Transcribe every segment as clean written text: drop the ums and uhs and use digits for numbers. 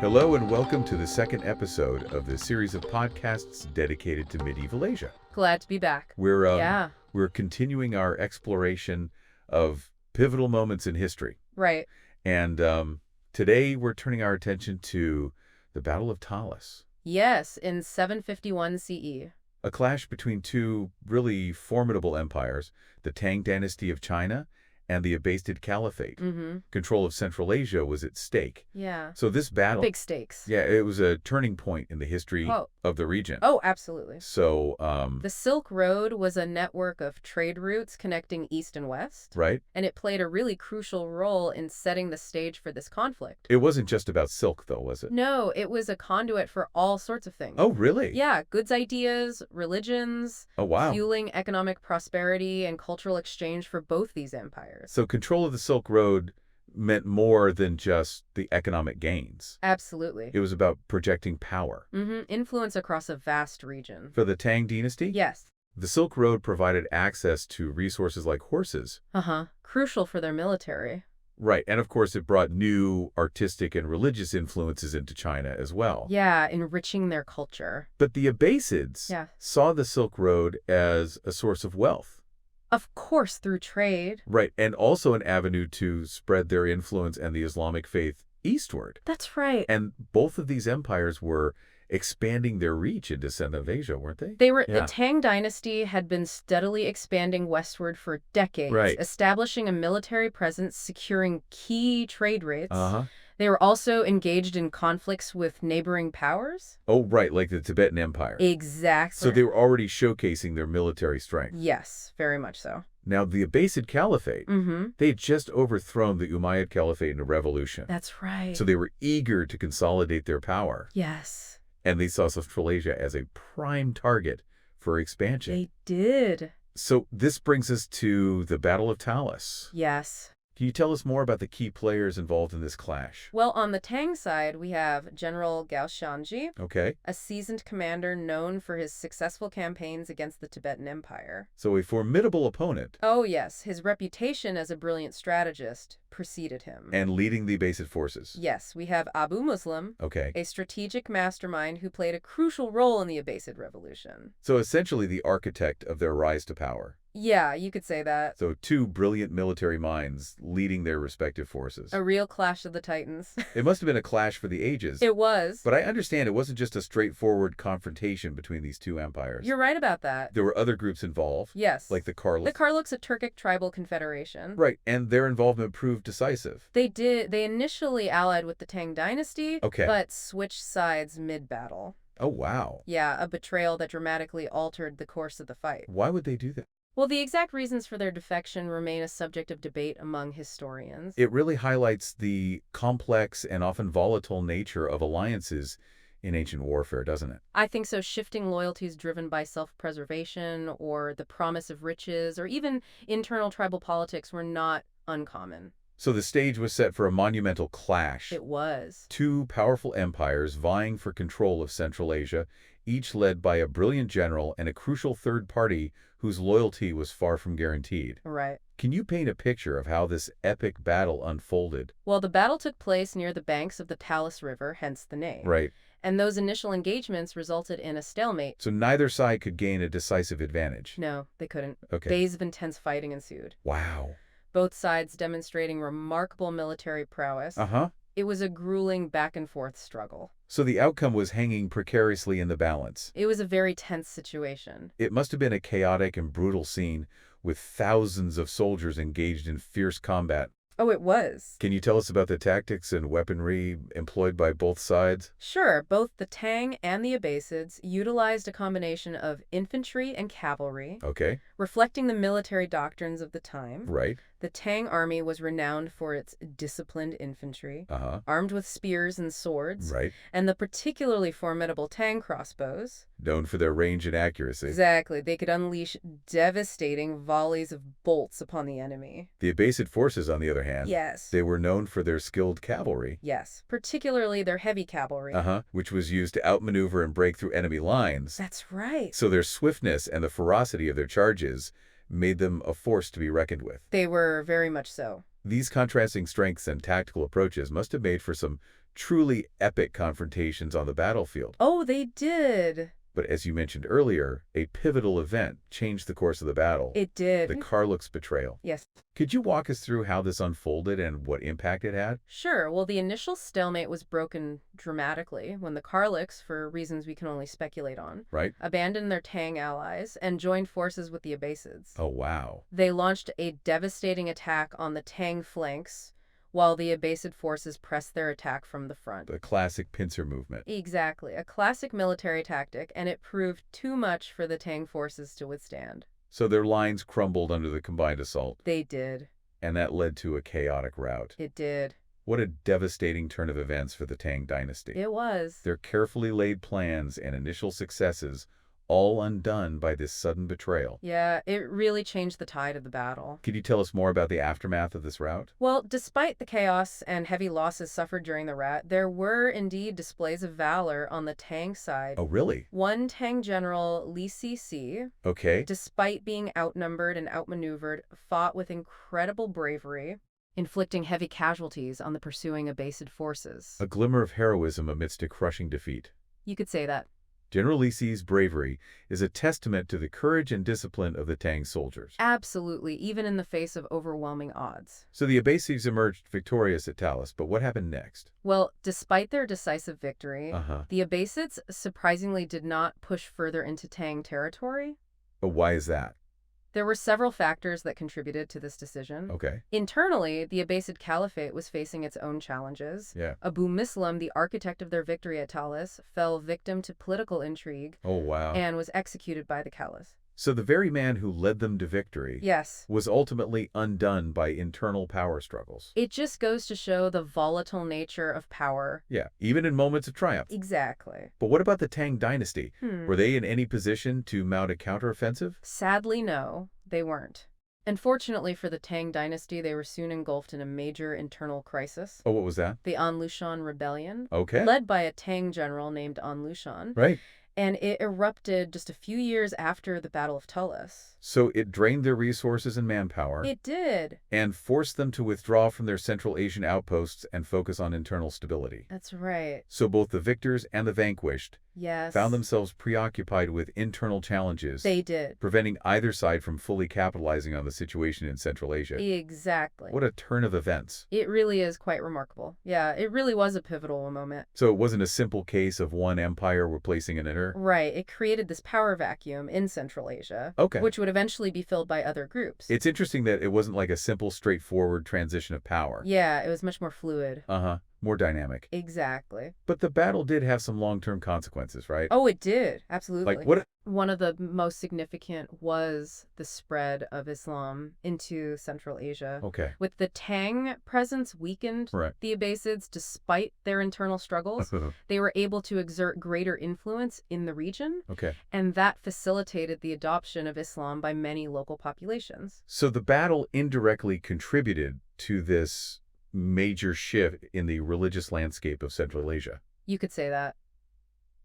Hello and welcome to the second episode of the series of podcasts dedicated to medieval Asia. Glad to be back. We're continuing our exploration of pivotal moments in history. Right. And today we're turning our attention to the Battle of Talas. Yes, in 751 CE. A clash between two really formidable empires, the Tang Dynasty of China and the Abbasid Caliphate. Control of Central Asia was at stake. Yeah. So this battle... Big stakes. Yeah, it was a turning point in the history of the region. Oh, absolutely. So, the Silk Road was a network of trade routes connecting east and west. Right. And it played a really crucial role in setting the stage for this conflict. It wasn't just about silk, though, was it? No, it was a conduit for all sorts of things. Oh, really? Yeah, goods ideas, religions. Oh, wow. Fueling economic prosperity and cultural exchange for both these empires. So control of the Silk Road meant more than just the economic gains. Absolutely. It was about projecting power. Influence across a vast region. For the Tang Dynasty? Yes. The Silk Road provided access to resources like horses. Crucial for their military. Right, and of course it brought new artistic and religious influences into China as well. Yeah, enriching their culture. But the Abbasids saw the Silk Road as a source of wealth. Of course, through trade. Right, and also an avenue to spread their influence and the Islamic faith eastward. That's right. And both of these empires were expanding their reach into Central Asia, weren't they? The Tang Dynasty had been steadily expanding westward for decades, establishing a military presence, securing key trade routes. They were also engaged in conflicts with neighboring powers. Oh, right, like the Tibetan Empire. Exactly. So they were already showcasing their military strength. Yes, very much so. Now, the Abbasid Caliphate, they had just overthrown the Umayyad Caliphate in a revolution. That's right. So they were eager to consolidate their power. Yes. And they saw Central Asia as a prime target for expansion. They did. So this brings us to the Battle of Talas. Yes. Can you tell us more about the key players involved in this clash? Well, on the Tang side, we have General Gao Shanji, a seasoned commander known for his successful campaigns against the Tibetan Empire. So a formidable opponent. Oh, yes. His reputation as a brilliant strategist preceded him. And leading the Abbasid forces. Yes, we have Abu Muslim, a strategic mastermind who played a crucial role in the Abbasid Revolution. So essentially the architect of their rise to power. Yeah, you could say that. So two brilliant military minds leading their respective forces. A real clash of the titans. It must have been a clash for the ages. It was. But I understand it wasn't just a straightforward confrontation between these two empires. You're right about that. There were other groups involved. Yes. Like the Karluk. The Karluk's a Turkic tribal confederation. Right, and their involvement proved decisive. They did. They initially allied with the Tang Dynasty, but switched sides mid-battle. Oh, wow. Yeah, a betrayal that dramatically altered the course of the fight. Why would they do that? Well, the exact reasons for their defection remain a subject of debate among historians. It really highlights the complex and often volatile nature of alliances in ancient warfare, doesn't it? I think so. Shifting loyalties driven by self-preservation or the promise of riches or even internal tribal politics were not uncommon. So the stage was set for a monumental clash. It was. Two powerful empires vying for control of Central Asia, each led by a brilliant general and a crucial third party whose loyalty was far from guaranteed. Right. Can you paint a picture of how this epic battle unfolded? Well, the battle took place near the banks of the Talas River, hence the name. Right. And those initial engagements resulted in a stalemate. So neither side could gain a decisive advantage? No, they couldn't. Okay. Days of intense fighting ensued. Wow. Both sides demonstrating remarkable military prowess. It was a grueling back-and-forth struggle. So the outcome was hanging precariously in the balance. It was a very tense situation. It must have been a chaotic and brutal scene with thousands of soldiers engaged in fierce combat. Oh, it was. Can you tell us about the tactics and weaponry employed by both sides? Sure. Both the Tang and the Abbasids utilized a combination of infantry and cavalry, reflecting the military doctrines of the time. Right. The Tang army was renowned for its disciplined infantry, armed with spears and swords, and the particularly formidable Tang crossbows. Known for their range and accuracy. Exactly. They could unleash devastating volleys of bolts upon the enemy. The Abbasid forces, on the other hand, they were known for their skilled cavalry. Yes, particularly their heavy cavalry. Which was used to outmaneuver and break through enemy lines. That's right. So their swiftness and the ferocity of their charges made them a force to be reckoned with. They were very much so. These contrasting strengths and tactical approaches must have made for some truly epic confrontations on the battlefield. Oh, they did. But as you mentioned earlier, a pivotal event changed the course of the battle. It did. The Karluk's betrayal. Yes. Could you walk us through how this unfolded and what impact it had? Sure. Well, the initial stalemate was broken dramatically when the Karluks, for reasons we can only speculate on, Right? abandoned their Tang allies and joined forces with the Abbasids. Oh, wow. They launched a devastating attack on the Tang flanks, while the Abbasid forces pressed their attack from the front. The classic pincer movement. Exactly. A classic military tactic, and it proved too much for the Tang forces to withstand. So their lines crumbled under the combined assault. They did. And that led to a chaotic rout. It did. What a devastating turn of events for the Tang Dynasty. It was. Their carefully laid plans and initial successes all undone by this sudden betrayal. Yeah, it really changed the tide of the battle. Could you tell us more about the aftermath of this rout? Well, despite the chaos and heavy losses suffered during the rout, there were indeed displays of valor on the Tang side. Oh, really? One Tang general, Li Sisi, Okay. despite being outnumbered and outmaneuvered, fought with incredible bravery, inflicting heavy casualties on the pursuing Abbasid forces. A glimmer of heroism amidst a crushing defeat. You could say that. General Li Si's bravery is a testament to the courage and discipline of the Tang soldiers. Absolutely, even in the face of overwhelming odds. So the Abbasids emerged victorious at Talas, but what happened next? Well, despite their decisive victory, Uh-huh. the Abbasids surprisingly did not push further into Tang territory. But why is that? There were several factors that contributed to this decision. Okay. Internally, the Abbasid Caliphate was facing its own challenges. Yeah. Abu Muslim, the architect of their victory at Talas, fell victim to political intrigue Oh, wow. and was executed by the Caliphs. So the very man who led them to victory Yes. was ultimately undone by internal power struggles. It just goes to show the volatile nature of power. Yeah, even in moments of triumph. Exactly. But what about the Tang Dynasty? Were they in any position to mount a counteroffensive? Sadly, no, they weren't. Unfortunately for the Tang Dynasty, they were soon engulfed in a major internal crisis. Oh, what was that? The Lushan Rebellion, Okay. led by a Tang general named Lushan. Right. And it erupted just a few years after the Battle of Talas. So it drained their resources and manpower. It did. And forced them to withdraw from their Central Asian outposts and focus on internal stability. That's right. So both the victors and the vanquished Yes. found themselves preoccupied with internal challenges, They did. preventing either side from fully capitalizing on the situation in Central Asia. Exactly. What a turn of events. It really is quite remarkable. Yeah, it really was a pivotal moment. So it wasn't a simple case of one empire replacing another? Right. It created this power vacuum in Central Asia, Okay. which would eventually be filled by other groups. It's interesting that it wasn't like a simple, straightforward transition of power. Yeah, it was much more fluid. Uh-huh. More dynamic. Exactly. But the battle did have some long-term consequences, right? Oh, it did. Absolutely. Like what? One of the most significant was the spread of Islam into Central Asia. Okay. With the Tang presence weakened, Right. the Abbasids, despite their internal struggles, they were able to exert greater influence in the region, Okay. and that facilitated the adoption of Islam by many local populations. So the battle indirectly contributed to this major shift in the religious landscape of Central Asia. You could say that.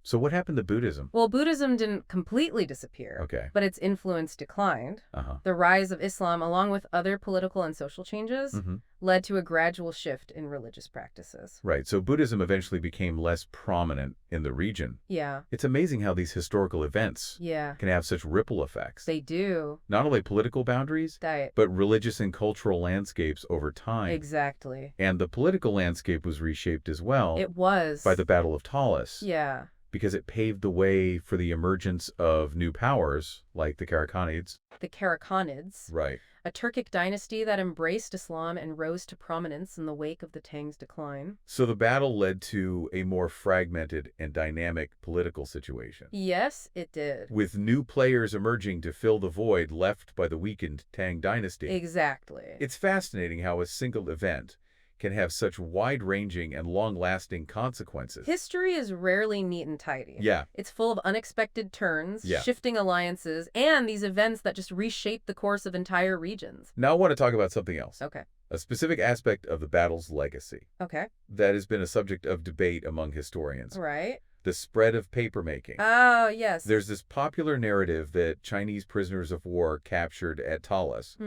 So what happened to Buddhism? Well, Buddhism didn't completely disappear, Okay. but its influence declined. Uh-huh. The rise of Islam, along with other political and social changes, led to a gradual shift in religious practices. Right. So Buddhism eventually became less prominent in the region. Yeah. It's amazing how these historical events Yeah. can have such ripple effects. They do. Not only political boundaries, That. but religious and cultural landscapes over time. Exactly. And the political landscape was reshaped as well It was. by the Battle of Talas. Yeah. Because it paved the way for the emergence of new powers like the Karakhanid. The Karakhanids, Right. a Turkic dynasty that embraced Islam and rose to prominence in the wake of the Tang's decline. So the battle led to a more fragmented and dynamic political situation, Yes, it did. with new players emerging to fill the void left by the weakened Tang Dynasty. Exactly. It's fascinating how a single event can have such wide-ranging and long-lasting consequences. History is rarely neat and tidy. Yeah. It's full of unexpected turns, Yeah. shifting alliances, and these events that just reshape the course of entire regions. Now I want to talk about something else. Okay. A specific aspect of the battle's legacy Okay. that has been a subject of debate among historians. Right. the spread of papermaking. Oh, yes. There's this popular narrative that Chinese prisoners of war captured at Talas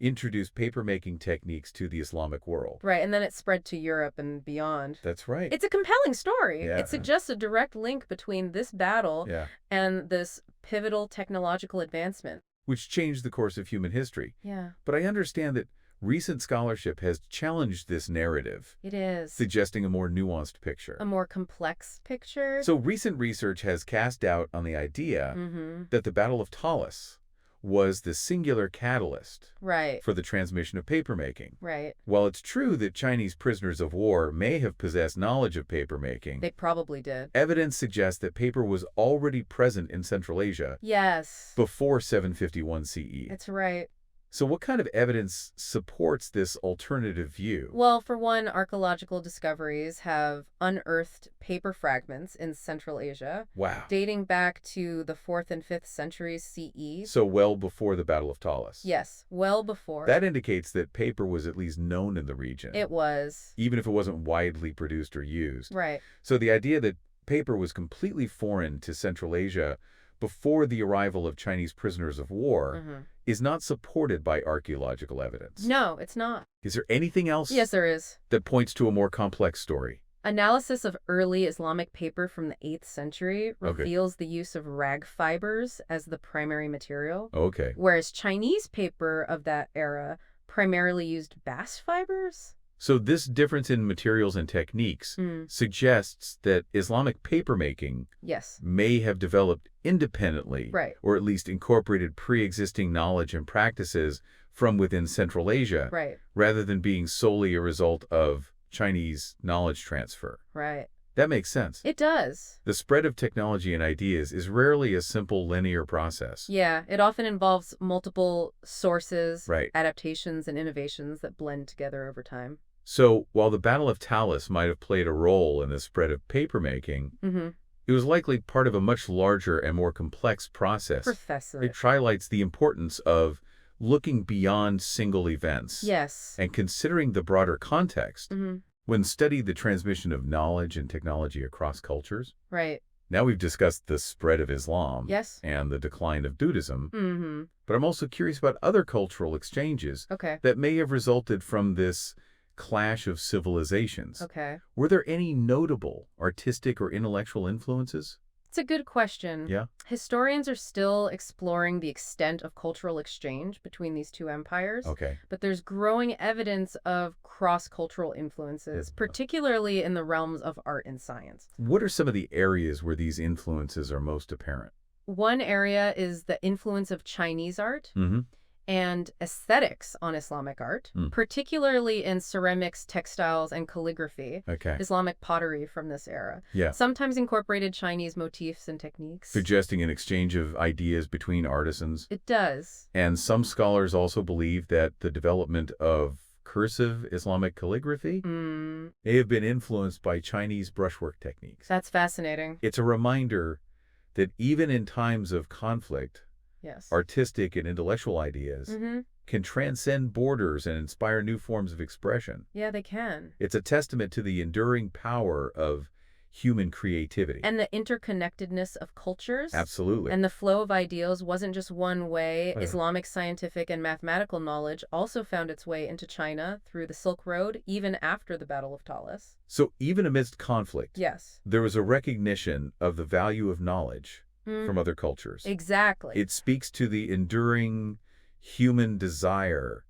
introduced papermaking techniques to the Islamic world. Right, and then it spread to Europe and beyond. That's right. It's a compelling story. Yeah. It suggests a direct link between this battle and this pivotal technological advancement. Which changed the course of human history. Yeah. But I understand that recent scholarship has challenged this narrative. It is. Suggesting a more nuanced picture. A more complex picture. So recent research has cast doubt on the idea that the Battle of Talas was the singular catalyst for the transmission of papermaking. Right. While it's true that Chinese prisoners of war may have possessed knowledge of papermaking, they probably did. Evidence suggests that paper was already present in Central Asia before 751 CE. That's right. So what kind of evidence supports this alternative view? Well, for one, archaeological discoveries have unearthed paper fragments in Central Asia. Wow. Dating back to the 4th and 5th centuries CE. So well before the Battle of Talas. Yes, well before. That indicates that paper was at least known in the region. It was. Even if it wasn't widely produced or used. Right. So the idea that paper was completely foreign to Central Asia before the arrival of Chinese prisoners of war is not supported by archaeological evidence. No, it's not. Is there anything else there is. that points to a more complex story? Analysis of early Islamic paper from the 8th century reveals the use of rag fibers as the primary material. Whereas Chinese paper of that era primarily used bast fibers. So this difference in materials and techniques suggests that Islamic papermaking may have developed independently, or at least incorporated pre-existing knowledge and practices from within Central Asia, rather than being solely a result of Chinese knowledge transfer. That makes sense. It does. The spread of technology and ideas is rarely a simple linear process. Yeah, it often involves multiple sources, Right. adaptations, and innovations that blend together over time. So, while the Battle of Talas might have played a role in the spread of papermaking, it was likely part of a much larger and more complex process. Professor. It highlights the importance of looking beyond single events. Yes. And considering the broader context when studied the transmission of knowledge and technology across cultures. Right. Now we've discussed the spread of Islam Yes. and the decline of Buddhism. But I'm also curious about other cultural exchanges that may have resulted from this clash of civilizations. Were there any notable artistic or intellectual influences? It's a good question. Yeah. Historians are still exploring the extent of cultural exchange between these two empires. But there's growing evidence of cross-cultural influences, particularly in the realms of art and science. What are some of the areas where these influences are most apparent? One area is the influence of Chinese art and aesthetics on Islamic art, particularly in ceramics, textiles, and calligraphy. Islamic pottery from this era. Sometimes incorporated Chinese motifs and techniques. Suggesting an exchange of ideas between artisans. It does. And some scholars also believe that the development of cursive Islamic calligraphy may have been influenced by Chinese brushwork techniques. That's fascinating. It's a reminder that even in times of conflict, artistic and intellectual ideas can transcend borders and inspire new forms of expression. Yeah, they can. It's a testament to the enduring power of human creativity. And the interconnectedness of cultures. Absolutely. And the flow of ideals wasn't just one way. Islamic scientific and mathematical knowledge also found its way into China through the Silk Road, even after the Battle of Talas. So even amidst conflict, there was a recognition of the value of knowledge from other cultures. Exactly. It speaks to the enduring human desire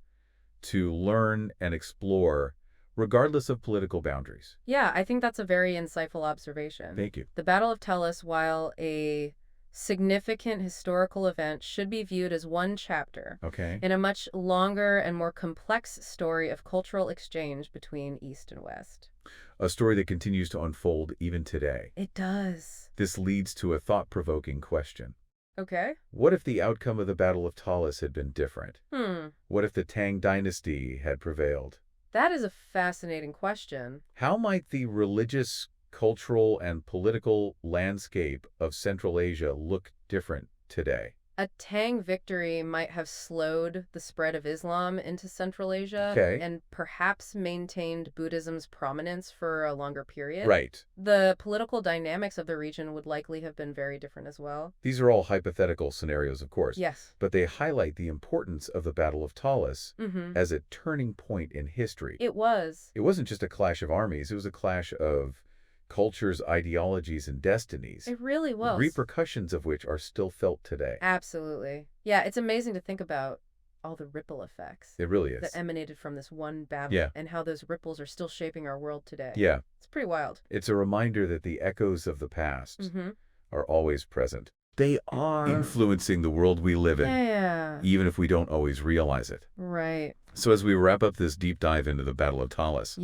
to learn and explore regardless of political boundaries. Yeah, I think that's a very insightful observation. Thank you. The Battle of Talas, while a significant historical event, should be viewed as one chapter in a much longer and more complex story of cultural exchange between East and West. A story that continues to unfold even today. It does. This leads to a thought-provoking question. What if the outcome of the Battle of Talas had been different? What if the Tang Dynasty had prevailed? That is a fascinating question. How might the religious, cultural, and political landscape of Central Asia look different today? A Tang victory might have slowed the spread of Islam into Central Asia and perhaps maintained Buddhism's prominence for a longer period. Right. The political dynamics of the region would likely have been very different as well. These are all hypothetical scenarios, of course. Yes. But they highlight the importance of the Battle of Talas as a turning point in history. It was. It wasn't just a clash of armies. It was a clash of cultures, ideologies, and destinies. It really was. Repercussions of which are still felt today. Absolutely. Yeah, it's amazing to think about all the ripple effects. It really is. That emanated from this one battle and how those ripples are still shaping our world today. Yeah. It's pretty wild. It's a reminder that the echoes of the past are always present. They are influencing the world we live in, even if we don't always realize it. Right. So as we wrap up this deep dive into the Battle of Talas,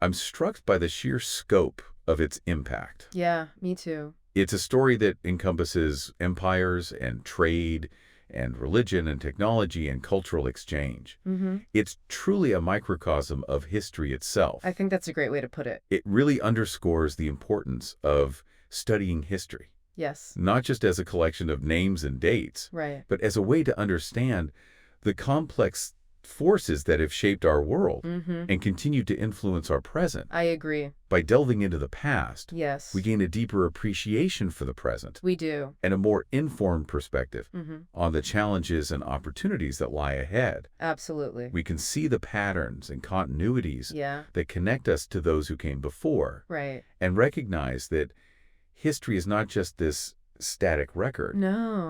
I'm struck by the sheer scope of its impact. Yeah, me too. It's a story that encompasses empires and trade and religion and technology and cultural exchange. It's truly a microcosm of history itself. I think that's a great way to put it. It really underscores the importance of studying history. Yes. Not just as a collection of names and dates, but as a way to understand the complex forces that have shaped our world and continue to influence our present. I agree. By delving into the past, we gain a deeper appreciation for the present. We do. And a more informed perspective on the challenges and opportunities that lie ahead. Absolutely. We can see the patterns and continuities that connect us to those who came before. And recognize that history is not just this static record,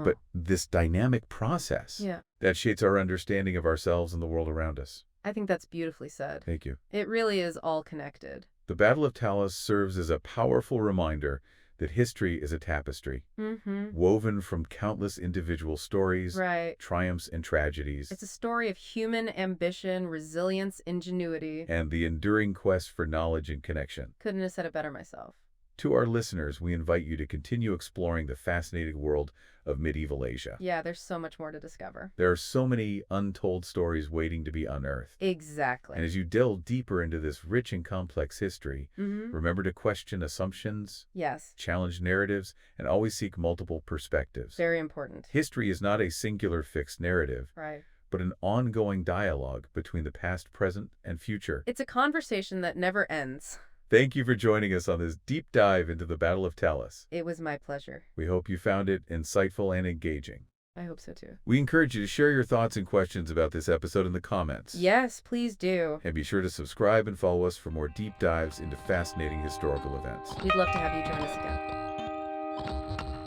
but this dynamic process that shapes our understanding of ourselves and the world around us. I think that's beautifully said. Thank you. It really is all connected. The Battle of Talas serves as a powerful reminder that history is a tapestry, woven from countless individual stories, triumphs and tragedies. It's a story of human ambition, resilience, ingenuity, and the enduring quest for knowledge and connection. Couldn't have said it better myself. To our listeners, we invite you to continue exploring the fascinating world of medieval Asia. Yeah, there's so much more to discover. There are so many untold stories waiting to be unearthed. Exactly. And as you delve deeper into this rich and complex history, remember to question assumptions, challenge narratives, and always seek multiple perspectives. Very important. History is not a singular fixed narrative, but an ongoing dialogue between the past, present, and future. It's a conversation that never ends. Thank you for joining us on this deep dive into the Battle of Talas. It was my pleasure. We hope you found it insightful and engaging. I hope so too. We encourage you to share your thoughts and questions about this episode in the comments. Yes, please do. And be sure to subscribe and follow us for more deep dives into fascinating historical events. We'd love to have you join us again.